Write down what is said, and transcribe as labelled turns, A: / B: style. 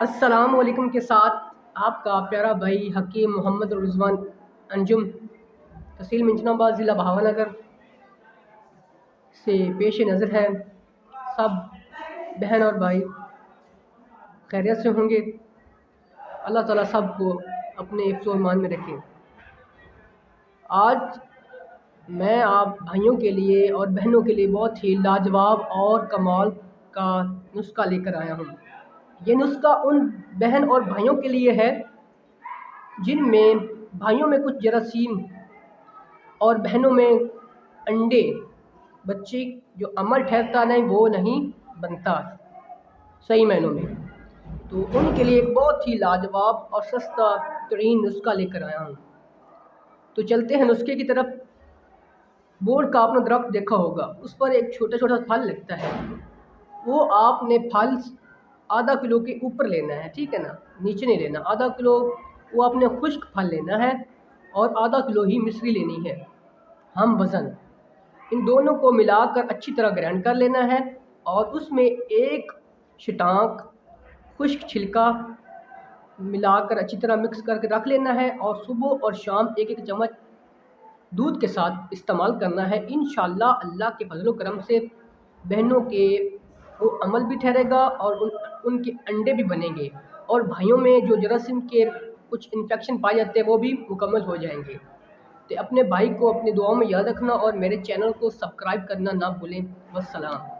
A: السلام علیکم کے ساتھ آپ کا پیارا بھائی حکیم محمد رضوان انجم تحصیل منچنا آباد ضلع بہاول نگر سے پیش نظر ہے۔ سب بہن اور بھائی خیریت سے ہوں گے، اللہ تعالیٰ سب کو اپنے حفظ و ایمان میں رکھیں۔ آج میں آپ بھائیوں کے لیے اور بہنوں کے لیے بہت ہی لاجواب اور کمال کا نسخہ لے کر آیا ہوں۔ یہ نسخہ ان بہن اور بھائیوں کے لیے ہے جن میں بھائیوں میں کچھ جراثیم اور بہنوں میں انڈے، بچے جو عمل ٹھہرتا نہیں وہ نہیں بنتا صحیح معنوں میں، تو ان کے لیے ایک بہت ہی لاجواب اور سستا ترین نسخہ لے کر آیا ہوں۔ تو چلتے ہیں نسخے کی طرف۔ بورڈ کا آپ نے درخت دیکھا ہوگا، اس پر ایک چھوٹا چھوٹا پھل لگتا ہے، وہ آپ نے پھل آدھا کلو کے اوپر لینا ہے، ٹھیک ہے نا، نیچے نہیں لینا۔ آدھا کلو وہ آپ نے خشک پھل لینا ہے اور آدھا کلو ہی مصری لینی ہے ہم وزن۔ ان دونوں کو ملا کر اچھی طرح گرائنڈ کر لینا ہے اور اس میں ایک شٹانک خشک چھلکا ملا کر اچھی طرح مکس کر کے رکھ لینا ہے اور صبح اور شام ایک ایک چمچ دودھ کے ساتھ استعمال کرنا ہے۔ انشاءاللہ اللہ کے فضل و کرم سے بہنوں کے وہ عمل بھی ٹھہرے گا اور ان کے انڈے بھی بنیں گے، اور بھائیوں میں جو جراثیم کے کچھ انفیکشن پائے جاتے ہیں وہ بھی مکمل ہو جائیں گے۔ تو اپنے بھائی کو اپنی دعاؤں میں یاد رکھنا اور میرے چینل کو سبسکرائب کرنا نہ بھولیں۔ والسلام۔